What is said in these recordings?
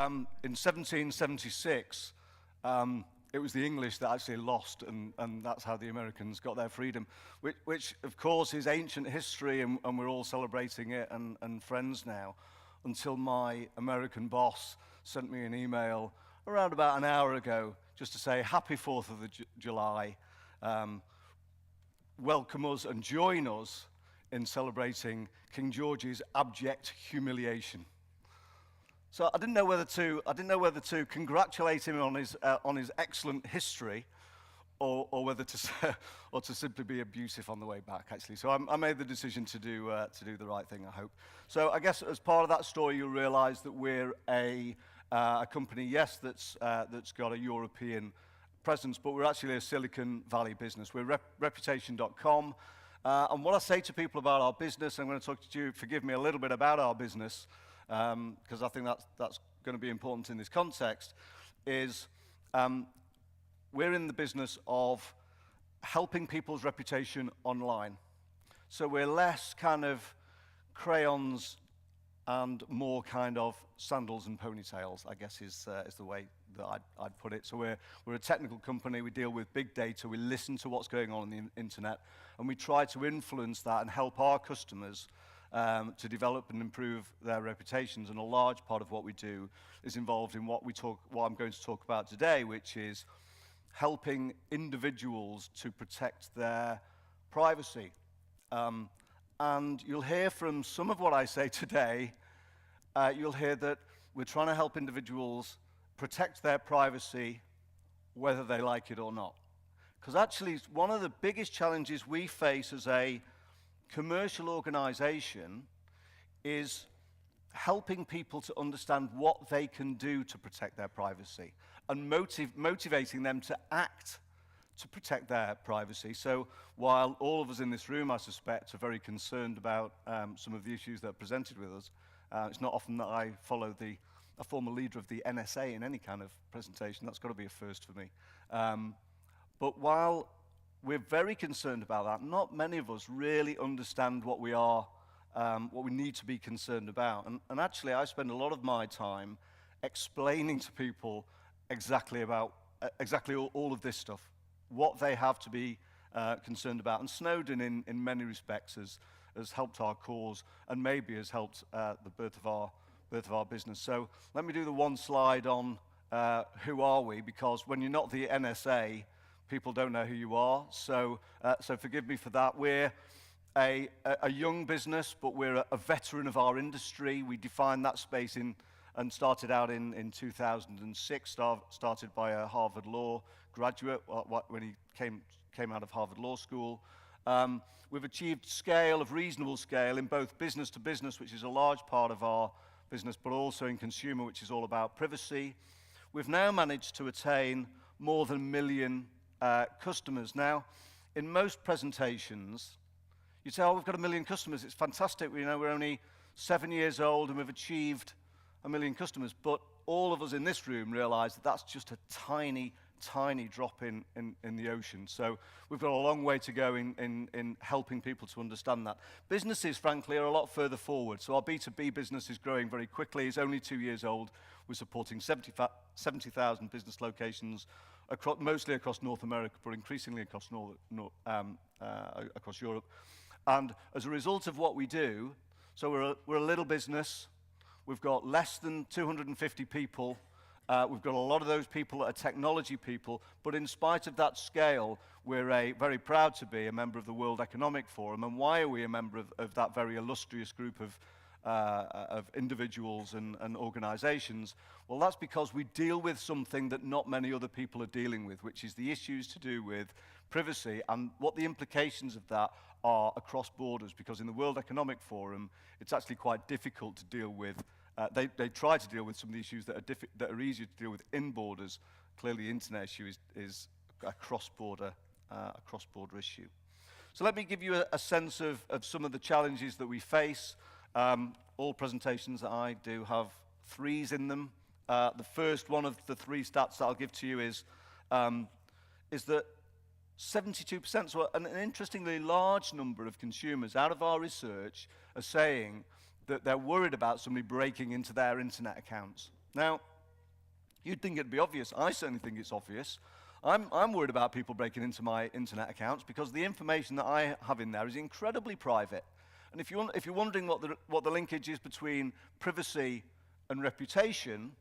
In 1776, it was the English that actually lost, and that's how the Americans got their freedom, which of course is ancient history, and we're all celebrating it and friends now, until my American boss sent me an email around about an hour ago just to say, happy 4th of July, welcome us and join us in celebrating King George's abject humiliation. So I didn't know whether to congratulate him on his excellent history, or whether to simply be abusive on the way back. Actually, so I made the decision to do the right thing, I hope. So I guess as part of that story, you'll realise that we're a company, yes, that's got a European presence, but we're actually a Silicon Valley business. We're reputation.com, and what I say to people about our business, I'm going to talk to you, forgive me, a little bit about our business, because I think that's going to be important in this context, is we're in the business of helping people's reputation online. So we're less kind of crayons and more kind of sandals and ponytails, I guess is the way that I'd put it. So we're a technical company, we deal with big data, we listen to what's going on the internet, and we try to influence that and help our customers to develop and improve their reputations. And a large part of what we do is involved in what I'm going to talk about today, which is helping individuals to protect their privacy. And you'll hear from some of what I say today, you'll hear that we're trying to help individuals protect their privacy whether they like it or not. Because actually, one of the biggest challenges we face as a commercial organization is helping people to understand what they can do to protect their privacy and motivating them to act to protect their privacy. So while all of us in this room, I suspect, are very concerned about some of the issues that are presented with us, it's not often that I follow a former leader of the NSA in any kind of presentation. That's got to be a first for me. But while we're very concerned about that, not many of us really understand what we need to be concerned about. And actually, I spend a lot of my time explaining to people exactly all of this stuff, what they have to be concerned about. And Snowden, in many respects, has helped our cause and maybe has helped the birth of our business. So let me do the one slide on who are we, because when you're not the NSA, people don't know who you are. So forgive me for that. We're a young business, but we're a veteran of our industry. We defined that space and started out in 2006, started by a Harvard Law graduate when he came out of Harvard Law School. We've achieved reasonable scale in both business to business, which is a large part of our business, but also in consumer, which is all about privacy. We've now managed to attain more than 1 million customers. Now, in most presentations, you say, oh, we've got 1 million customers, it's fantastic, we're only 7 years old and we've achieved 1 million customers, but all of us in this room realize that that's just a tiny drop in the ocean. So we've got a long way to go in helping people to understand that. Businesses, frankly, are a lot further forward. So our B2B business is growing very quickly. It's only 2 years old. We're supporting 70,000 business locations, mostly across North America, but increasingly across Europe. And as a result of what we do, so we're a little business. We've got less than 250 people. We've got a lot of those people that are technology people, but in spite of that scale, we're very proud to be a member of the World Economic Forum. And why are we a member of that very illustrious group of individuals and organizations? Well, that's because we deal with something that not many other people are dealing with, which is the issues to do with privacy and what the implications of that are across borders, because in the World Economic Forum, it's actually quite difficult to deal with. They try to deal with some of the issues that are easier to deal with in borders. Clearly, the internet issue is a cross-border issue. So let me give you a sense of some of the challenges that we face. All presentations that I do have threes in them. The first one of the three stats that I'll give to you is that 72%, so an interestingly large number of consumers out of our research are saying that they're worried about somebody breaking into their internet accounts. Now, you'd think it'd be obvious. I certainly think it's obvious. I'm worried about people breaking into my internet accounts because the information that I have in there is incredibly private. And if you're wondering what the linkage is between privacy and reputation,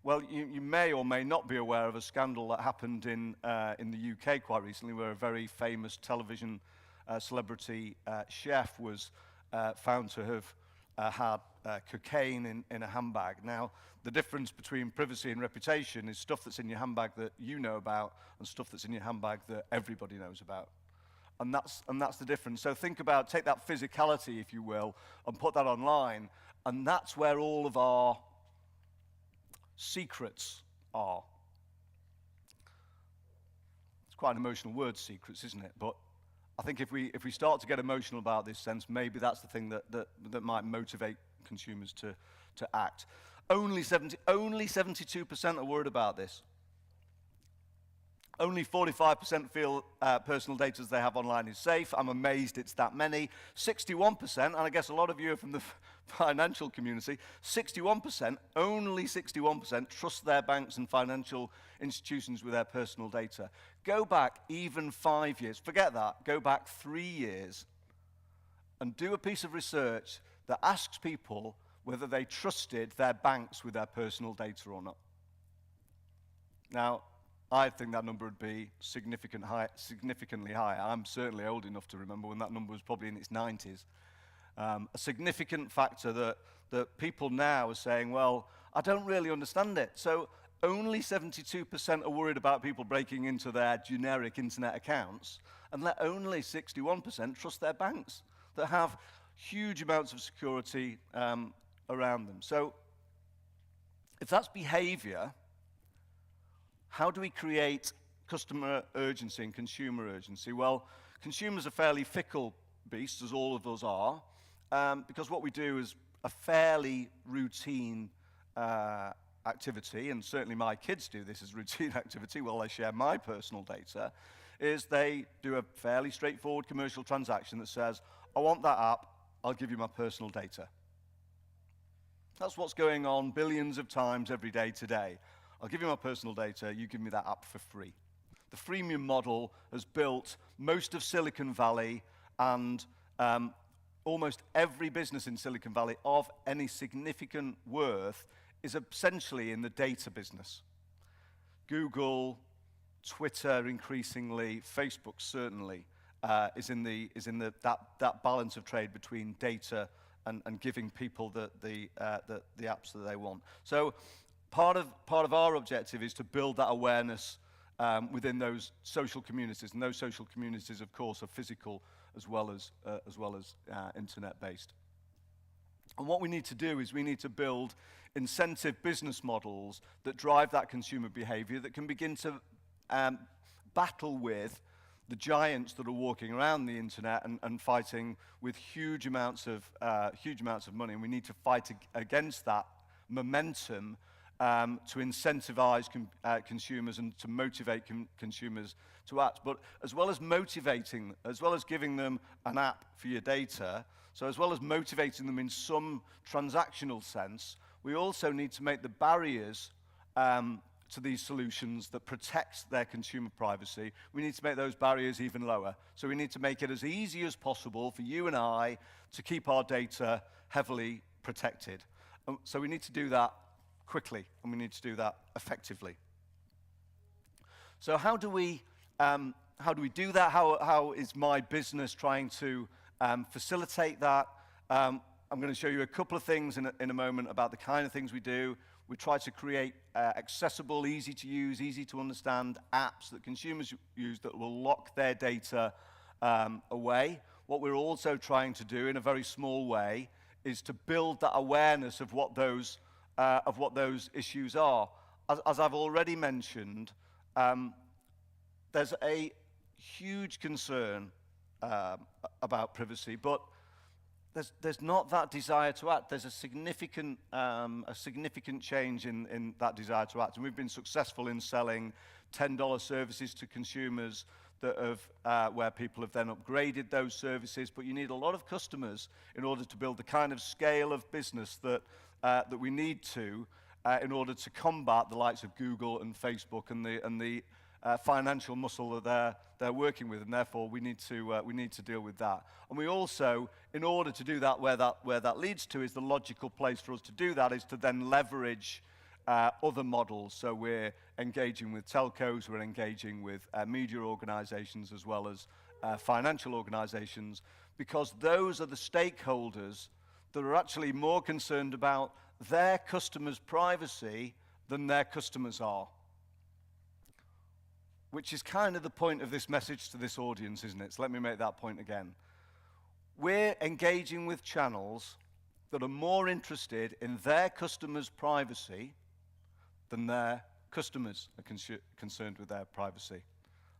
well, you may or may not be aware of a scandal that happened in the UK quite recently, where a very famous television celebrity chef was found to have had cocaine in a handbag. Now, the difference between privacy and reputation is stuff that's in your handbag that you know about and stuff that's in your handbag that everybody knows about. And that's the difference. So think about, take that physicality, if you will, and put that online, and that's where all of our secrets are. It's quite an emotional word, secrets, isn't it? But I think if we start to get emotional about this sense, maybe that's the thing that might motivate consumers to act. Only 72% are worried about this. Only 45% feel personal data they have online is safe. I'm amazed it's that many. 61%, and I guess a lot of you are from the financial community, 61%, only 61% trust their banks and financial institutions with their personal data. Go back even 5 years, forget that, go back 3 years and do a piece of research that asks people whether they trusted their banks with their personal data or not. Now, I think that number would be significantly higher. I'm certainly old enough to remember when that number was probably in its 90s. A significant factor that people now are saying, well, I don't really understand it. So only 72% are worried about people breaking into their generic internet accounts, and only 61% trust their banks that have huge amounts of security around them. So if that's behavior, how do we create customer urgency and consumer urgency? Well, consumers are fairly fickle beasts, as all of us are, because what we do is a fairly routine activity, and certainly my kids do this as routine activity while they share my personal data, is they do a fairly straightforward commercial transaction that says, I want that app, I'll give you my personal data. That's what's going on billions of times every day today. I'll give you my personal data, you give me that app for free. The freemium model has built most of Silicon Valley, and almost every business in Silicon Valley of any significant worth is essentially in the data business. Google, Twitter increasingly, Facebook certainly is in that balance of trade between data and giving people the apps that they want. So part of our objective is to build that awareness within those social communities, and those social communities, of course, are physical as well as internet-based. And what we need to do is we need to build incentive business models that drive that consumer behavior, that can begin to battle with the giants that are walking around the internet and fighting with huge amounts of money. And we need to fight against that momentum to incentivize consumers and to motivate consumers to act. But as well as motivating, as well as giving them an app for your data, so as well as motivating them in some transactional sense, we also need to make the barriers to these solutions that protect their consumer privacy, we need to make those barriers even lower. So we need to make it as easy as possible for you and I to keep our data heavily protected. So we need to do that quickly, and we need to do that effectively. So how do we do that? How is my business trying to facilitate that? I'm going to show you a couple of things in a moment about the kind of things we do. We try to create accessible, easy to use, easy to understand apps that consumers use that will lock their data away. What we're also trying to do in a very small way is to build that awareness of what those issues are. As I've already mentioned, there's a huge concern about privacy, but there's not that desire to act. There's a significant change in that desire to act, and we've been successful in selling $10 services to consumers that have where people have then upgraded those services. But you need a lot of customers in order to build the kind of scale of business that we need to in order to combat the likes of Google and Facebook and the financial muscle that they're working with, and therefore we need to deal with that. And we also, in order to do that, where that leads to is the logical place for us to do that is to then leverage other models. So we're engaging with telcos, we're engaging with media organizations as well as financial organizations, because those are the stakeholders that are actually more concerned about their customers' privacy than their customers are. Which is kind of the point of this message to this audience, isn't it? So let me make that point again. We're engaging with channels that are more interested in their customers' privacy than their customers are concerned with their privacy.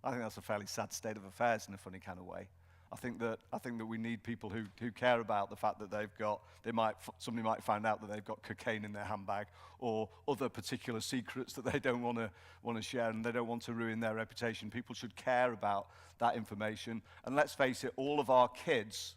I think that's a fairly sad state of affairs in a funny kind of way. I think that we need people who care about the fact that somebody might find out that they've got cocaine in their handbag or other particular secrets that they don't want to share, and they don't want to ruin their reputation. People should care about that information. And let's face it, all of our kids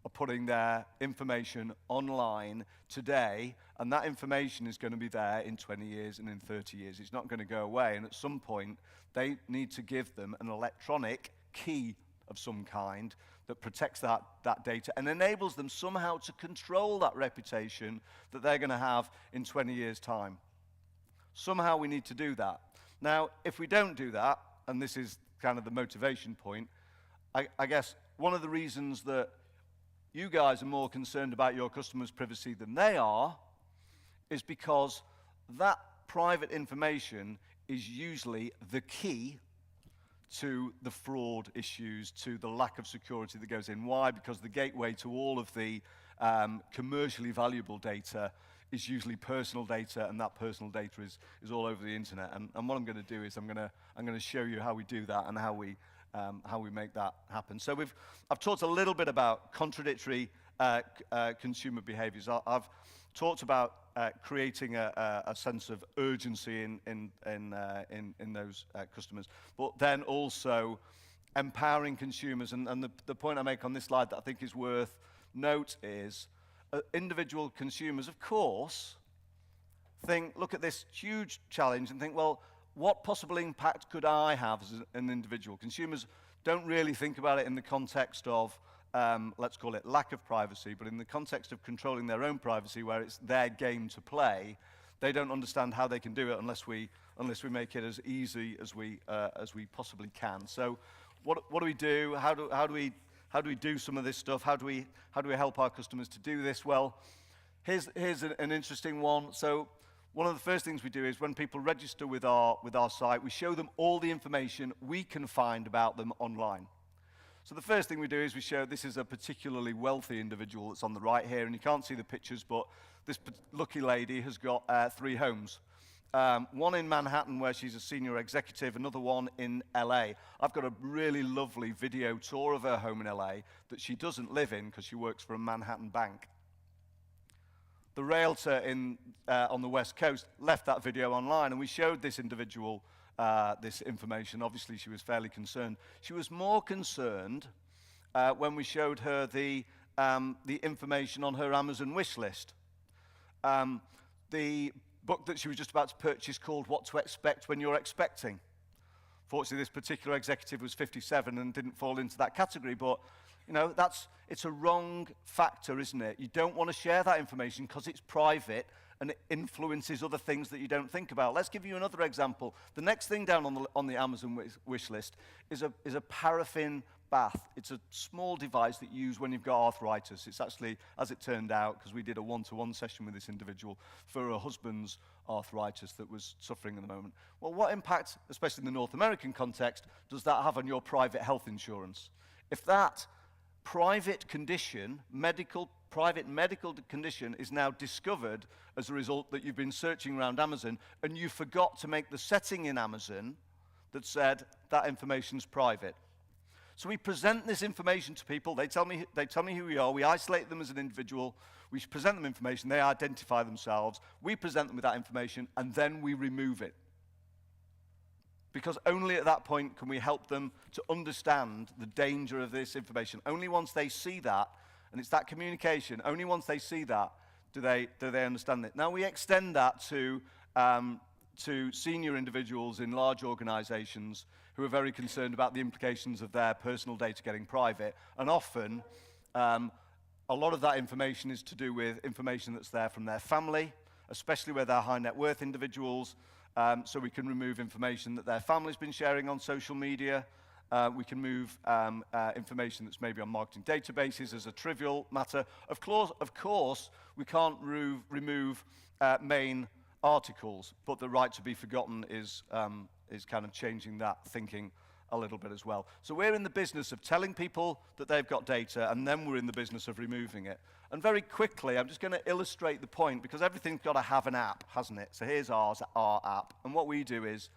are putting their information online today, and that information is going to be there in 20 years and in 30 years. It's not going to go away, and at some point they need to give them an electronic key of some kind that protects that data and enables them somehow to control that reputation that they're going to have in 20 years' time. Somehow we need to do that. Now, if we don't do that, and this is kind of the motivation point, I guess one of the reasons that you guys are more concerned about your customers' privacy than they are is because that private information is usually the key to the fraud issues, to the lack of security that goes in. Why? Because the gateway to all of the commercially valuable data is usually personal data, and that personal data is all over the internet. And what I'm going to do is I'm going to show you how we do that and how we make that happen. So I've talked a little bit about contradictory consumer behaviors. I've talked about creating a sense of urgency in those customers, but then also empowering consumers. And the point I make on this slide that I think is worth note is individual consumers, of course, look at this huge challenge and think, well, what possible impact could I have as an individual? Consumers don't really think about it in the context of let's call it lack of privacy, but in the context of controlling their own privacy, where it's their game to play, they don't understand how they can do it unless we make it as easy as we possibly can. So, what do we do? How do we do some of this stuff? How do we help our customers to do this? Well, here's an interesting one. So, one of the first things we do is when people register with our site, we show them all the information we can find about them online. So the first thing we do is we show this is a particularly wealthy individual that's on the right here, and you can't see the pictures, but this lucky lady has got 3 homes. One in Manhattan where she's a senior executive, another one in LA. I've got a really lovely video tour of her home in LA that she doesn't live in because she works for a Manhattan bank. The realtor on the West Coast left that video online, and we showed this individual this information. Obviously, she was fairly concerned. She was more concerned when we showed her the information on her Amazon wish list. The book that she was just about to purchase called What to Expect When You're Expecting. Fortunately, this particular executive was 57 and didn't fall into that category, but you know, it's a wrong factor, isn't it? You don't want to share that information because it's private and it influences other things that you don't think about. Let's give you another example. The next thing down on the Amazon wish list is a paraffin bath. It's a small device that you use when you've got arthritis. It's actually, as it turned out, because we did a one-to-one session with this individual for her husband's arthritis that was suffering at the moment. Well, what impact, especially in the North American context, does that have on your private health insurance? If that private medical condition is now discovered as a result that you've been searching around Amazon and you forgot to make the setting in Amazon that said that information's private. So we present this information to people, they tell me who we are, we isolate them as an individual, we present them information, they identify themselves, we present them with that information, and then we remove it. Because only at that point can we help them to understand the danger of this information. Only once they see that, and it's that communication, only once they see that Do they understand it? Now we extend that to senior individuals in large organizations who are very concerned about the implications of their personal data getting private. And often, a lot of that information is to do with information that's there from their family, especially where they're high net worth individuals. So we can remove information that their family's been sharing on social media. We can move information that's maybe on marketing databases as a trivial matter. Of course, we can't remove main articles, but the right to be forgotten is kind of changing that thinking a little bit as well. So we're in the business of telling people that they've got data, and then we're in the business of removing it. And very quickly, I'm just going to illustrate the point, because everything's got to have an app, hasn't it? So here's our app. And what we do is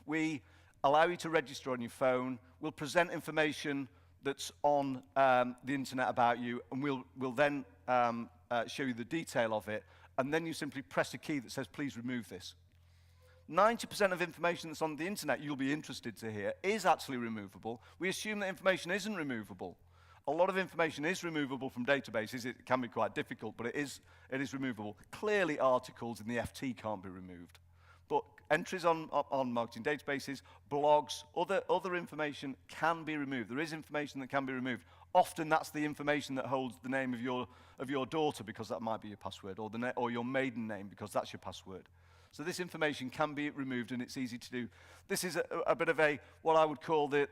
we allow you to register on your phone. We'll present information that's on the internet about you, and we'll then show you the detail of it. And then you simply press a key that says, please remove this. 90% of information that's on the internet you'll be interested to hear is actually removable. We assume that information isn't removable. A lot of information is removable from databases. It can be quite difficult, but it is removable. Clearly, articles in the FT can't be removed. But entries on marketing databases, blogs, other information can be removed. There is information that can be removed. Often that's the information that holds the name of your daughter, because that might be your password, or your maiden name, because that's your password. So this information can be removed, and it's easy to do. This is a bit of what I would call the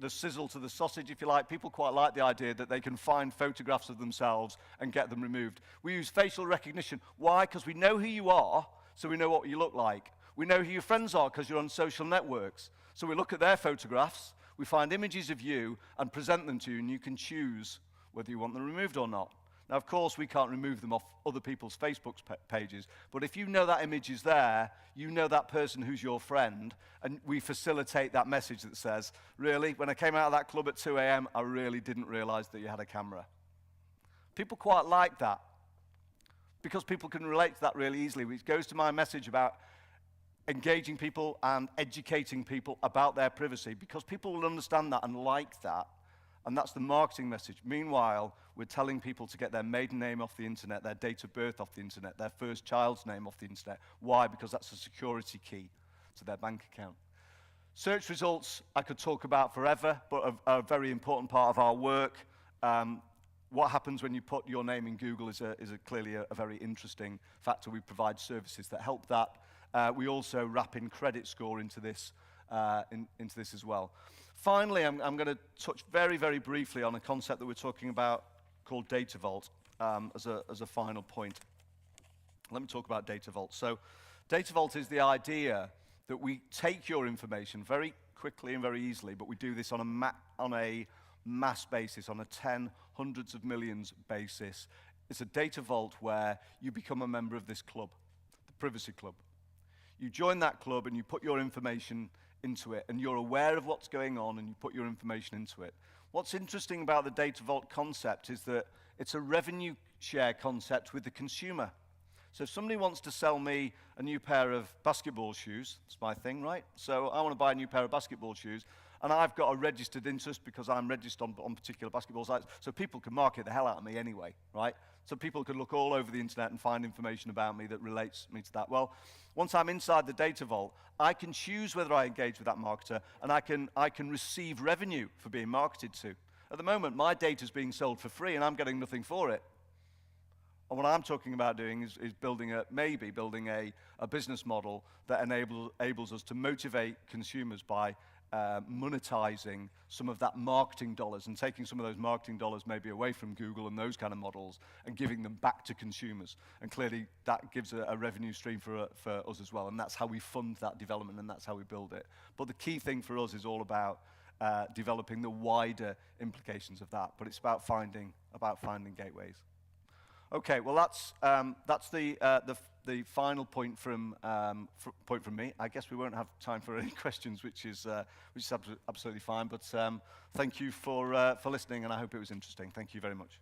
sizzle to the sausage, if you like. People quite like the idea that they can find photographs of themselves and get them removed. We use facial recognition. Why? Because we know who you are, so we know what you look like. We know who your friends are because you're on social networks. So we look at their photographs, we find images of you and present them to you, and you can choose whether you want them removed or not. Now, of course, we can't remove them off other people's Facebook pages, but if you know that image is there, you know that person who's your friend, and we facilitate that message that says, really, when I came out of that club at 2 a.m., I really didn't realize that you had a camera. People quite like that, because people can relate to that really easily, which goes to my message about engaging people and educating people about their privacy, because people will understand that and like that. And that's the marketing message. Meanwhile, we're telling people to get their maiden name off the internet, their date of birth off the internet, their first child's name off the internet. Why? Because that's a security key to their bank account. Search results I could talk about forever, but a very important part of our work. What happens when you put your name in Google is clearly a very interesting factor. We provide services that help that. We also wrap in credit score into this as well. Finally, I'm going to touch very, very briefly on a concept that we're talking about called Data Vault as a final point. Let me talk about Data Vault. So Data Vault is the idea that we take your information very quickly and very easily, but we do this on a mass basis, on a hundreds of millions basis. It's a data vault where you become a member of this club, the Privacy Club. You join that club and you put your information into it, and you're aware of what's going on, and you put your information into it. What's interesting about the data vault concept is that it's a revenue share concept with the consumer. So if somebody wants to sell me a new pair of basketball shoes, it's my thing, right? So I want to buy a new pair of basketball shoes, and I've got a registered interest because I'm registered on particular basketball sites, so people can market the hell out of me anyway, right? So people can look all over the internet and find information about me that relates me to that. Well, once I'm inside the data vault, I can choose whether I engage with that marketer, and I can receive revenue for being marketed to. At the moment, my data is being sold for free, and I'm getting nothing for it. And what I'm talking about doing is building a business model that enables us to motivate consumers by monetizing some of that marketing dollars and taking some of those marketing dollars maybe away from Google and those kind of models and giving them back to consumers. And clearly that gives a revenue stream for us as well, and that's how we fund that development, and that's how we build it. But the key thing for us is all about developing the wider implications of that, but it's about finding gateways. Okay, well that's the final point from me. I guess we won't have time for any questions, which is absolutely fine. But thank you for listening, and I hope it was interesting. Thank you very much.